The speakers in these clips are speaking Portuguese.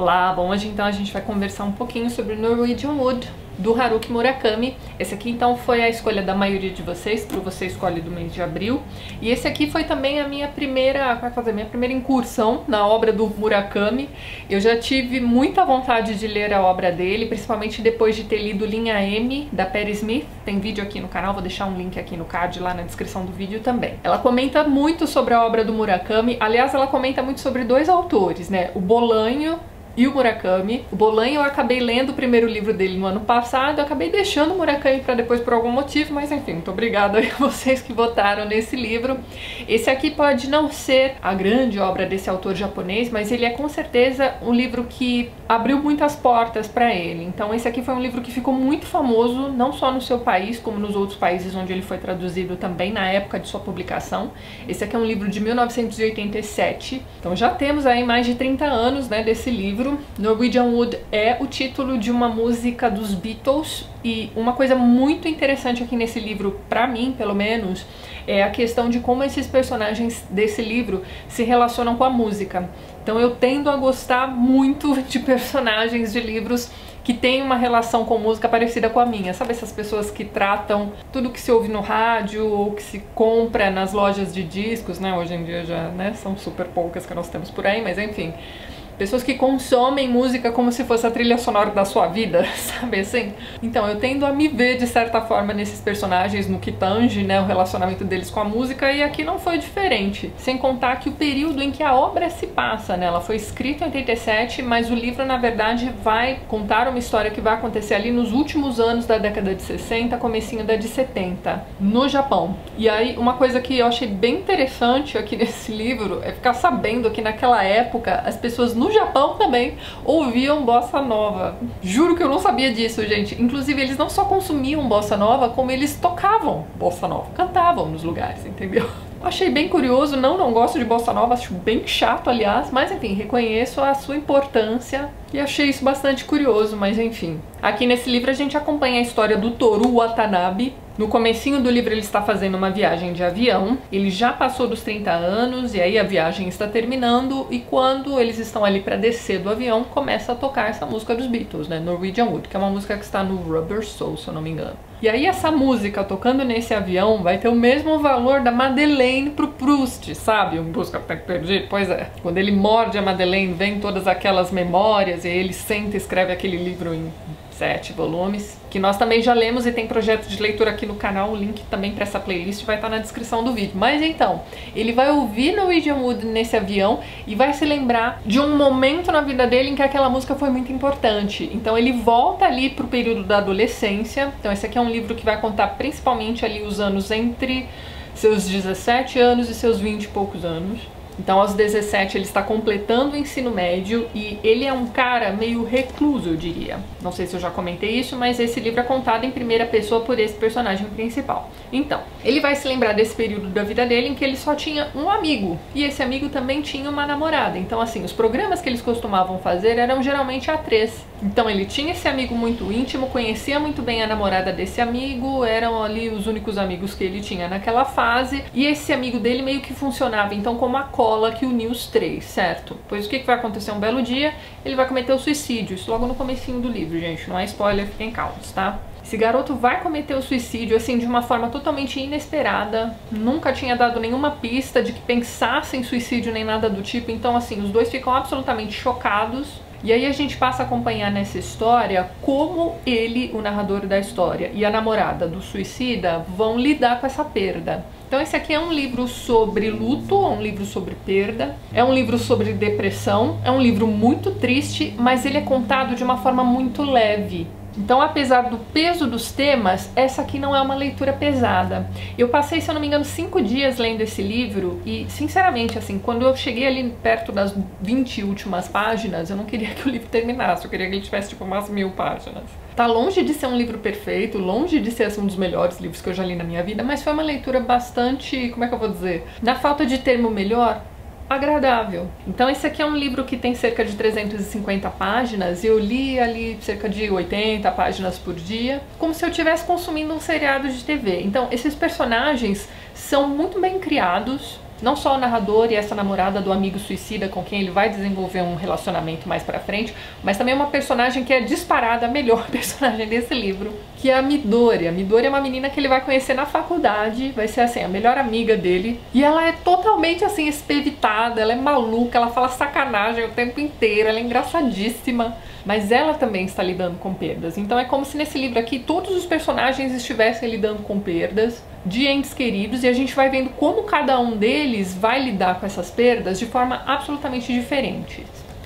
Olá, bom, hoje então a gente vai conversar um pouquinho sobre Norwegian Wood, do Haruki Murakami. Esse aqui então foi a escolha da maioria de vocês, para você escolhe do mês de abril. E esse aqui foi também a minha primeira, minha primeira incursão na obra do Murakami. Eu já tive muita vontade de ler a obra dele, principalmente depois de ter lido Linha M, da Patti Smith. Tem vídeo aqui no canal, vou deixar um link aqui no card, lá na descrição do vídeo também. Ela comenta muito sobre a obra do Murakami, aliás, ela comenta muito sobre dois autores, né? O Bolanho e o Murakami. O Bolanho eu acabei lendo o primeiro livro dele no ano passado, eu acabei deixando o Murakami para depois por algum motivo, mas enfim, muito obrigada a vocês que votaram nesse livro. Esse aqui pode não ser a grande obra desse autor japonês, mas ele é com certeza um livro que abriu muitas portas para ele. Então esse aqui foi um livro que ficou muito famoso, não só no seu país, como nos outros países onde ele foi traduzido também na época de sua publicação. Esse aqui é um livro de 1987, então já temos aí mais de 30 anos, né, desse livro. Norwegian Wood é o título de uma música dos Beatles, e uma coisa muito interessante aqui nesse livro, pra mim pelo menos, é a questão de como esses personagens desse livro se relacionam com a música. Então eu tendo a gostar muito de personagens de livros que tem uma relação com música parecida com a minha. Sabe essas pessoas que tratam tudo que se ouve no rádio ou que se compra nas lojas de discos, né? Hoje em dia já, né, são super poucas que nós temos por aí, mas enfim. Pessoas que consomem música como se fosse a trilha sonora da sua vida, sabe assim? Então, eu tendo a me ver, de certa forma, nesses personagens, no que tange, né, o relacionamento deles com a música, e aqui não foi diferente. Sem contar que o período em que a obra se passa, né, ela foi escrita em 87, mas o livro, na verdade, vai contar uma história que vai acontecer ali nos últimos anos da década de 60, comecinho da de 70, no Japão. E aí, uma coisa que eu achei bem interessante aqui nesse livro é ficar sabendo que naquela época as pessoas no Japão também ouviam bossa nova. Juro que eu não sabia disso, gente. Inclusive, eles não só consumiam bossa nova, como eles tocavam bossa nova, cantavam nos lugares, entendeu? Achei bem curioso, não gosto de bossa nova, acho bem chato, aliás, mas enfim, reconheço a sua importância e achei isso bastante curioso, mas enfim. Aqui nesse livro a gente acompanha a história do Toru Watanabe. No comecinho do livro ele está fazendo uma viagem de avião, ele já passou dos 30 anos e aí a viagem está terminando, e quando eles estão ali para descer do avião, começa a tocar essa música dos Beatles, né, Norwegian Wood, que é uma música que está no Rubber Soul, se eu não me engano. E aí essa música tocando nesse avião vai ter o mesmo valor da Madeleine pro Proust, sabe? Um Busca Até Perdido? Pois é. Quando ele morde a Madeleine, vem todas aquelas memórias, e ele senta e escreve aquele livro em 7 volumes, que nós também já lemos e tem projeto de leitura aqui no canal, o link também para essa playlist vai estar na descrição do vídeo. Mas então, ele vai ouvir Norwegian Wood nesse avião e vai se lembrar de um momento na vida dele em que aquela música foi muito importante. Então ele volta ali pro período da adolescência. Então esse aqui é um livro que vai contar principalmente ali os anos entre seus 17 anos e seus 20 e poucos anos. Então aos 17 ele está completando o ensino médio e ele é um cara meio recluso, eu diria. Não sei se eu já comentei isso, mas esse livro é contado em primeira pessoa por esse personagem principal. Então, ele vai se lembrar desse período da vida dele em que ele só tinha um amigo, e esse amigo também tinha uma namorada. Então assim, os programas que eles costumavam fazer eram geralmente A3. Então ele tinha esse amigo muito íntimo, conhecia muito bem a namorada desse amigo, eram ali os únicos amigos que ele tinha naquela fase, e esse amigo dele meio que funcionava então como a cola que uniu os três, certo? Pois o que vai acontecer um belo dia? Ele vai cometer o suicídio, isso logo no comecinho do livro, gente, não é spoiler, fiquem calmos, tá? Esse garoto vai cometer o suicídio, assim, de uma forma totalmente inesperada, nunca tinha dado nenhuma pista de que pensasse em suicídio nem nada do tipo, então assim, os dois ficam absolutamente chocados. E aí a gente passa a acompanhar nessa história como ele, o narrador da história, e a namorada do suicida vão lidar com essa perda. Então esse aqui é um livro sobre luto, é um livro sobre perda, é um livro sobre depressão, é um livro muito triste, mas ele é contado de uma forma muito leve. Então, apesar do peso dos temas, essa aqui não é uma leitura pesada. Eu passei, se eu não me engano, 5 dias lendo esse livro e, sinceramente, assim, quando eu cheguei ali perto das 20 últimas páginas, eu não queria que o livro terminasse, eu queria que ele tivesse, tipo, umas 1000 páginas. Tá longe de ser um livro perfeito, longe de ser um dos melhores livros que eu já li na minha vida, mas foi uma leitura bastante, como é que eu vou dizer? Na falta de termo melhor, agradável. Então esse aqui é um livro que tem cerca de 350 páginas e eu li ali cerca de 80 páginas por dia, como se eu estivesse consumindo um seriado de TV. Então esses personagens são muito bem criados, não só o narrador e essa namorada do amigo suicida com quem ele vai desenvolver um relacionamento mais pra frente, mas também uma personagem que é disparada a melhor personagem desse livro, que é a Midori. A Midori é uma menina que ele vai conhecer na faculdade, vai ser assim, a melhor amiga dele, e ela é totalmente assim, espevitada, ela é maluca, ela fala sacanagem o tempo inteiro, ela é engraçadíssima, mas ela também está lidando com perdas. Então é como se nesse livro aqui todos os personagens estivessem lidando com perdas de entes queridos, e a gente vai vendo como cada um deles vai lidar com essas perdas de forma absolutamente diferente.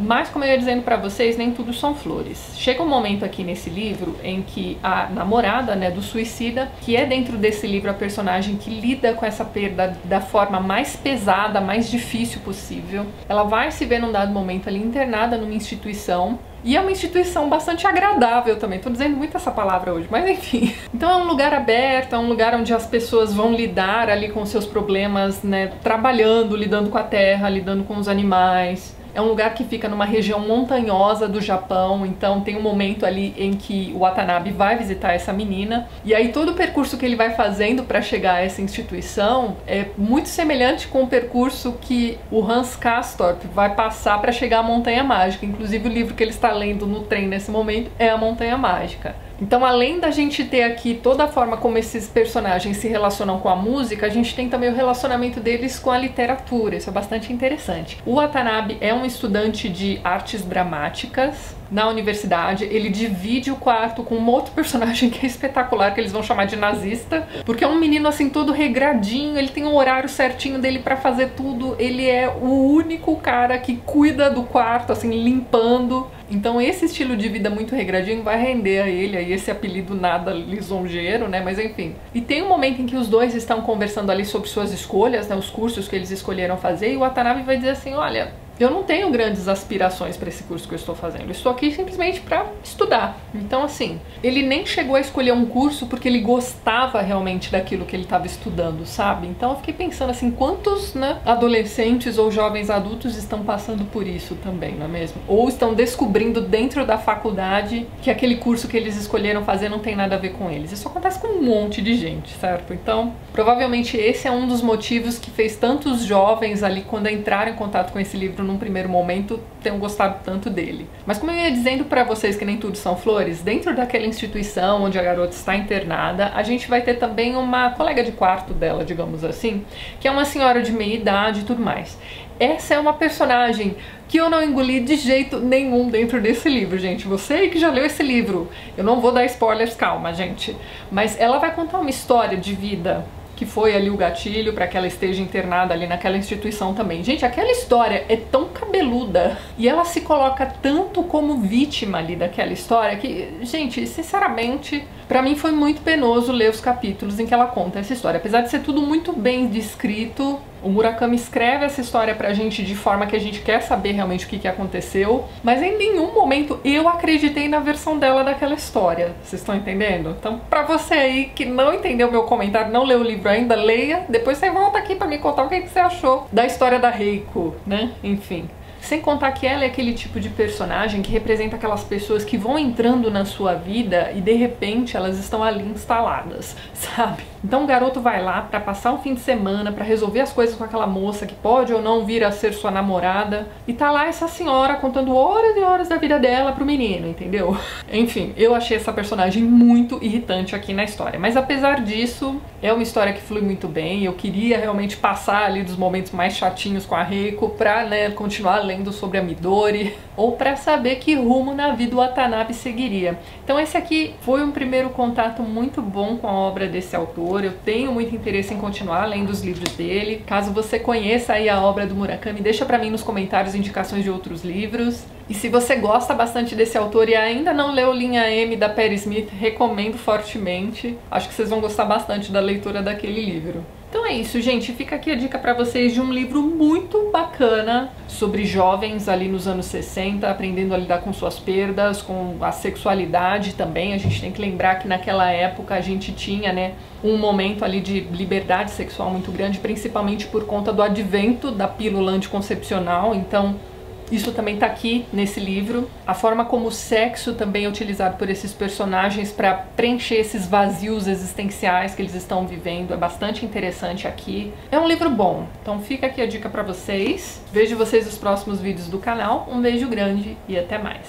Mas, como eu ia dizendo pra vocês, nem tudo são flores. Chega um momento aqui nesse livro em que a namorada, né, do suicida, que é dentro desse livro a personagem que lida com essa perda da forma mais pesada, mais difícil possível, ela vai se ver num dado momento ali internada numa instituição. E é uma instituição bastante agradável também, tô dizendo muito essa palavra hoje, mas enfim. Então é um lugar aberto, é um lugar onde as pessoas vão lidar ali com seus problemas, né, trabalhando, lidando com a terra, lidando com os animais. É um lugar que fica numa região montanhosa do Japão, então tem um momento ali em que o Watanabe vai visitar essa menina, e aí todo o percurso que ele vai fazendo para chegar a essa instituição é muito semelhante com o percurso que o Hans Castorp vai passar para chegar à Montanha Mágica. Inclusive o livro que ele está lendo no trem nesse momento é a Montanha Mágica. Então, além da gente ter aqui toda a forma como esses personagens se relacionam com a música, a gente tem também o relacionamento deles com a literatura. Isso é bastante interessante. O Watanabe é um estudante de artes dramáticas na universidade. Ele divide o quarto com um outro personagem que é espetacular, que eles vão chamar de nazista, porque é um menino assim todo regradinho, ele tem um horário certinho dele pra fazer tudo, ele é o único cara que cuida do quarto, assim, limpando. Então esse estilo de vida muito regradinho vai render a ele aí esse apelido nada lisonjeiro, né, mas enfim. E tem um momento em que os dois estão conversando ali sobre suas escolhas, né, os cursos que eles escolheram fazer, e o Watanabe vai dizer assim, olha, eu não tenho grandes aspirações para esse curso que eu estou fazendo, eu estou aqui simplesmente para estudar. Então assim, ele nem chegou a escolher um curso porque ele gostava realmente daquilo que ele estava estudando, sabe? Então eu fiquei pensando assim, quantos, né, adolescentes ou jovens adultos estão passando por isso também, não é mesmo? Ou estão descobrindo dentro da faculdade que aquele curso que eles escolheram fazer não tem nada a ver com eles. Isso acontece com um monte de gente, certo? Então, provavelmente esse é um dos motivos que fez tantos jovens ali, quando entraram em contato com esse livro num primeiro momento, tenham gostado tanto dele. Mas como eu ia dizendo pra vocês que nem tudo são flores, dentro daquela instituição onde a garota está internada, a gente vai ter também uma colega de quarto dela, digamos assim, que é uma senhora de meia idade e tudo mais. Essa é uma personagem que eu não engoli de jeito nenhum dentro desse livro, gente. Você que já leu esse livro, eu não vou dar spoilers, calma, gente. Mas ela vai contar uma história de vida que foi ali o gatilho para que ela esteja internada ali naquela instituição também. Gente, aquela história é tão cabeluda e ela se coloca tanto como vítima ali daquela história que, gente, sinceramente, pra mim foi muito penoso ler os capítulos em que ela conta essa história. Apesar de ser tudo muito bem descrito, o Murakami escreve essa história pra gente de forma que a gente quer saber realmente o que aconteceu, mas em nenhum momento eu acreditei na versão dela daquela história. Vocês estão entendendo? Então, pra você aí que não entendeu meu comentário, não leu o livro ainda, leia, depois você volta aqui pra me contar o que você achou da história da Reiko, né? Enfim. Sem contar que ela é aquele tipo de personagem que representa aquelas pessoas que vão entrando na sua vida e de repente elas estão ali instaladas, sabe? Então o garoto vai lá pra passar um fim de semana, pra resolver as coisas com aquela moça que pode ou não vir a ser sua namorada, e tá lá essa senhora contando horas e horas da vida dela pro menino, entendeu? Enfim, eu achei essa personagem muito irritante aqui na história, mas apesar disso, é uma história que flui muito bem. Eu queria realmente passar ali dos momentos mais chatinhos com a Reiko pra, né, continuar lendo sobre a Midori, ou pra saber que rumo na vida o Watanabe seguiria. Então esse aqui foi um primeiro contato muito bom com a obra desse autor. Eu tenho muito interesse em continuar lendo os livros dele. Caso você conheça aí a obra do Murakami, deixa pra mim nos comentários indicações de outros livros. E se você gosta bastante desse autor e ainda não leu Linha M da Patti Smith, recomendo fortemente. Acho que vocês vão gostar bastante da leitura daquele livro. Então é isso, gente. Fica aqui a dica pra vocês de um livro muito bacana sobre jovens ali nos anos 60, aprendendo a lidar com suas perdas, com a sexualidade também. A gente tem que lembrar que naquela época a gente tinha, né, um momento ali de liberdade sexual muito grande, principalmente por conta do advento da pílula anticoncepcional. Então Isso também tá aqui nesse livro. A forma como o sexo também é utilizado por esses personagens para preencher esses vazios existenciais que eles estão vivendo é bastante interessante aqui. É um livro bom, então fica aqui a dica para vocês. Vejo vocês nos próximos vídeos do canal. Um beijo grande e até mais.